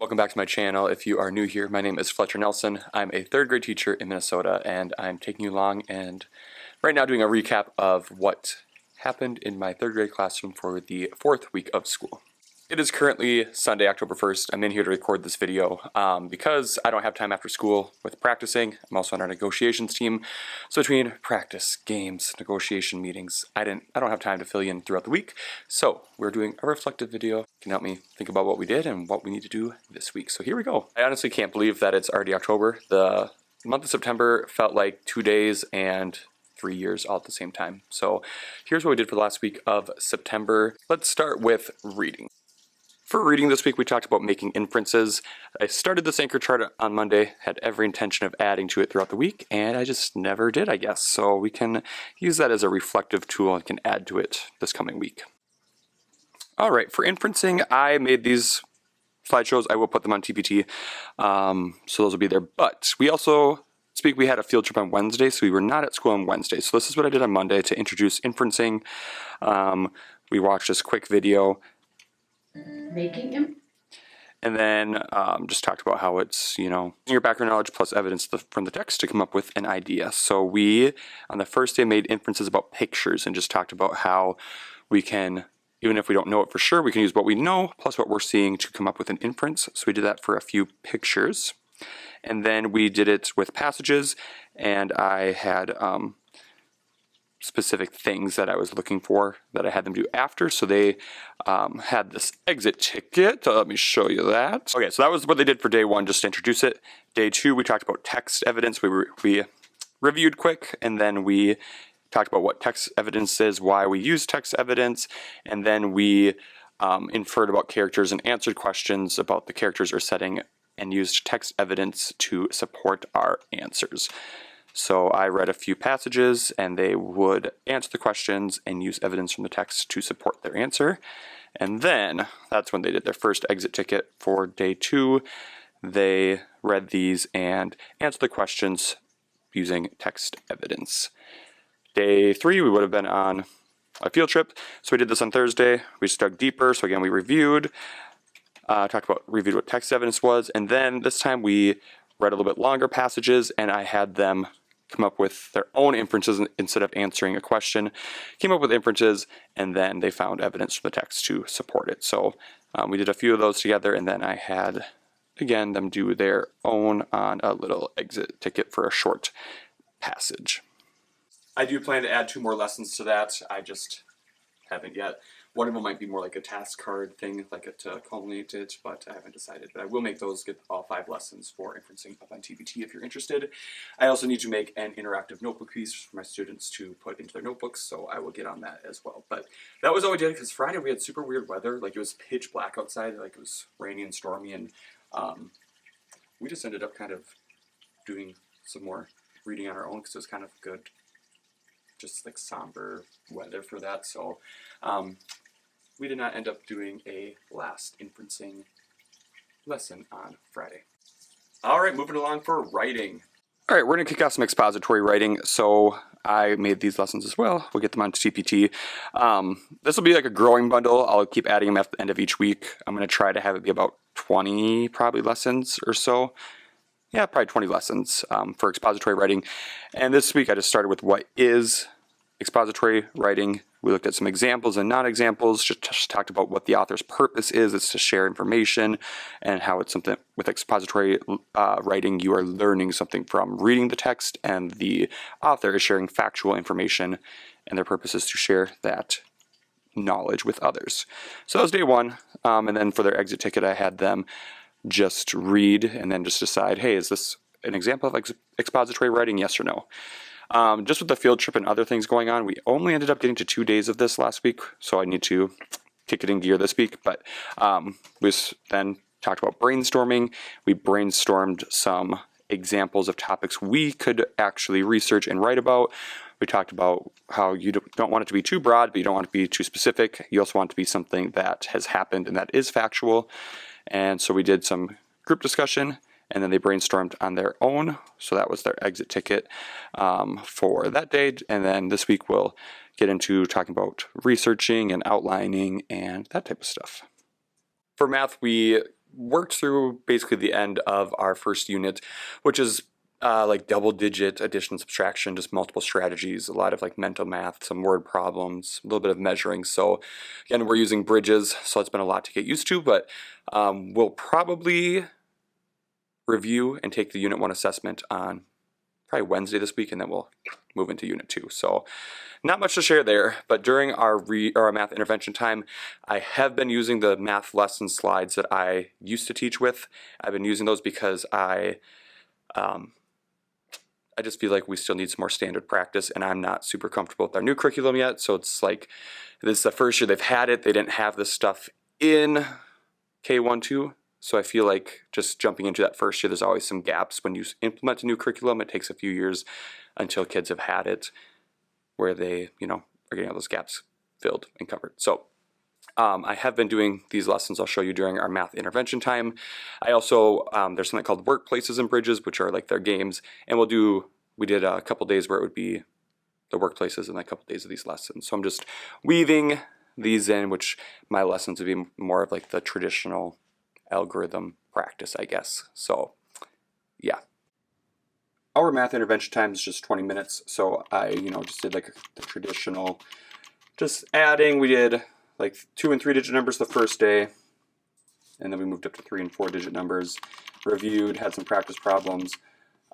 Welcome back to my channel. If you are new here, my name is Fletcher Nelson. I'm a third grade teacher in Minnesota, and I'm taking you along and right now doing a recap of what happened in my third grade classroom for the fourth week of school. It is currently Sunday, October 1st. I'm in here to record this video because I don't have time after school with practicing. I'm also on our negotiations team. So between practice, games, negotiation meetings, I don't have time to fill you in throughout the week. So we're doing a reflective video. It can help me think about what we did and what we need to do this week. So here we go. I honestly can't believe that it's already October. The month of September felt like 2 days and 3 years all at the same time. So here's what we did for the last week of September. Let's start with reading. For reading this week, we talked about making inferences. I started this anchor chart on Monday, had every intention of adding to it throughout the week, and I just never did, I guess. So we can use that as a reflective tool and can add to it this coming week. All right, for inferencing, I made these slideshows. I will put them on TPT, so those will be there. But we also we had a field trip on Wednesday, so we were not at school on Wednesday. So this is what I did on Monday to introduce inferencing. We watched this quick video. And then just talked about how it's, your background knowledge plus evidence from the text to come up with an idea. So we, on the first day, made inferences about pictures and just talked about how we can, even if we don't know it for sure, we can use what we know plus what we're seeing to come up with an inference. So we did that for a few pictures. And then we did it with passages, and I had specific things that I was looking for that I had them do after. So they had this exit ticket. Let me show you that. Okay, so that was what they did for day one, just to introduce it. Day two, we talked about text evidence. We reviewed quick, and then we talked about what text evidence is, why we use text evidence, and then we inferred about characters and answered questions about the characters or setting and used text evidence to support our answers. So I read a few passages and they would answer the questions and use evidence from the text to support their answer. And then that's when they did their first exit ticket for day two. They read these and answered the questions using text evidence. Day three, we would have been on a field trip. So we did this on Thursday. We just dug deeper. So again, we reviewed what text evidence was. And then this time we read a little bit longer passages and I had them come up with their own inferences instead of answering a question, came up with inferences, and then they found evidence from the text to support it. So we did a few of those together, and then I had, again, them do their own on a little exit ticket for a short passage. I do plan to add 2 more lessons to that. I just haven't yet. One of them might be more like a task card thing, like to culminate it, but I haven't decided. But I will make those, get all 5 lessons for inferencing up on TPT if you're interested. I also need to make an interactive notebook piece for my students to put into their notebooks, so I will get on that as well. But that was all we did, because Friday we had super weird weather. Like, it was pitch black outside, like it was rainy and stormy, and we just ended up kind of doing some more reading on our own, because it was kind of good, just like somber weather for that. So we did not end up doing a last inferencing lesson on Friday. All right, moving along for writing. All right, we're gonna kick off some expository writing. So I made these lessons as well. We'll get them on TPT. This will be like a growing bundle. I'll keep adding them at the end of each week. I'm gonna try to have it be about 20 probably lessons or so. Yeah, probably 20 lessons for expository writing. And this week I just started with what is expository writing. We looked at some examples and non-examples, just talked about what the author's purpose is. It's to share information, and how it's something with expository writing, you are learning something from reading the text, and the author is sharing factual information, and their purpose is to share that knowledge with others. So that was day one, and then for their exit ticket, I had them just read and then just decide, hey, is this an example of expository writing, yes or no? Just with the field trip and other things going on, we only ended up getting to 2 days of this last week, so I need to kick it in gear this week. But we then talked about brainstorming. We brainstormed some examples of topics we could actually research and write about. We talked about how you don't want it to be too broad, but you don't want it to be too specific. You also want it to be something that has happened and that is factual. And so we did some group discussion, and then they brainstormed on their own. So that was their exit ticket for that day. And then this week we'll get into talking about researching and outlining and that type of stuff. For math, we worked through basically the end of our first unit, which is like double-digit addition, subtraction, just multiple strategies, a lot of like mental math, some word problems, a little bit of measuring. So again, we're using bridges, so it's been a lot to get used to, but we'll probably review and take the Unit 1 assessment on probably Wednesday this week, and then we'll move into Unit 2. So not much to share there, but during our math intervention time, I have been using the math lesson slides that I used to teach with. I've been using those because I just feel like we still need some more standard practice, and I'm not super comfortable with our new curriculum yet. So it's like, this is the first year they've had it. They didn't have this stuff in K1-2. So I feel like just jumping into that first year, there's always some gaps. When you implement a new curriculum, it takes a few years until kids have had it where they, are getting all those gaps filled and covered. So I have been doing these lessons I'll show you during our math intervention time. I also, there's something called workplaces and bridges, which are like their games. And we did a couple days where it would be the workplaces and a couple days of these lessons. So I'm just weaving these in, which my lessons would be more of like the traditional algorithm practice, I guess. So yeah. Our math intervention time is just 20 minutes. So I, just did like the traditional, just adding. We did like 2 and 3 digit numbers the first day, and then we moved up to 3 and 4 digit numbers, reviewed, had some practice problems,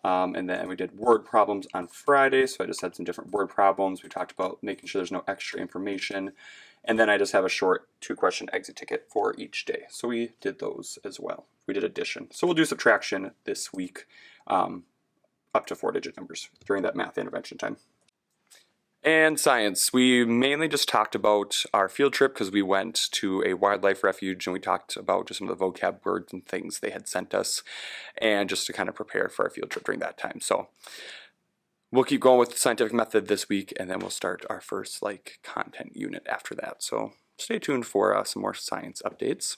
and then we did word problems on Friday. So I just had some different word problems. We talked about making sure there's no extra information. And then I just have a short 2-question exit ticket for each day. So we did those as well. We did addition. So we'll do subtraction this week, up to 4 digit numbers during that math intervention time. And science. We mainly just talked about our field trip because we went to a wildlife refuge and we talked about just some of the vocab words and things they had sent us, and just to kind of prepare for our field trip during that time. So we'll keep going with the scientific method this week, and then we'll start our first content unit after that. So stay tuned for some more science updates.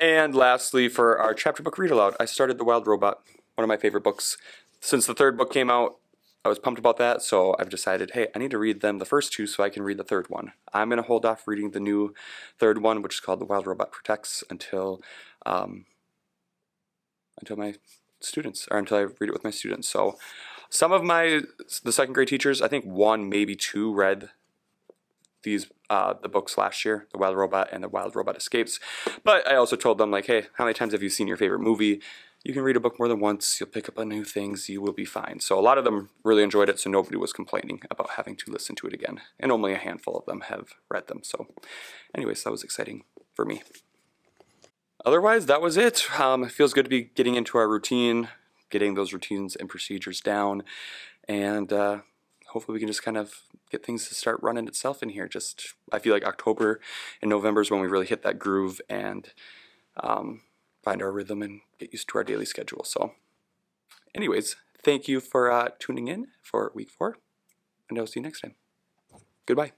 And lastly, for our chapter book read aloud, I started The Wild Robot, one of my favorite books. Since the 3rd book came out, I was pumped about that, so I've decided, hey, I need to read them the first 2 so I can read the 3rd one. I'm going to hold off reading the new 3rd one, which is called The Wild Robot Protects, until my students, or until I read it with my students. So some of the 2nd grade teachers, I think 1, maybe 2, read these the books last year, The Wild Robot and The Wild Robot Escapes. But I also told them, hey, how many times have you seen your favorite movie? You can read a book more than once, you'll pick up on new things, you will be fine. So a lot of them really enjoyed it, so nobody was complaining about having to listen to it again. And only a handful of them have read them. So anyways, that was exciting for me. Otherwise, that was it. It feels good to be getting into our routine, getting those routines and procedures down, and hopefully we can just kind of get things to start running itself in here. I feel like October and November is when we really hit that groove and find our rhythm and get used to our daily schedule. So anyways, thank you for tuning in for week 4, and I'll see you next time. Goodbye.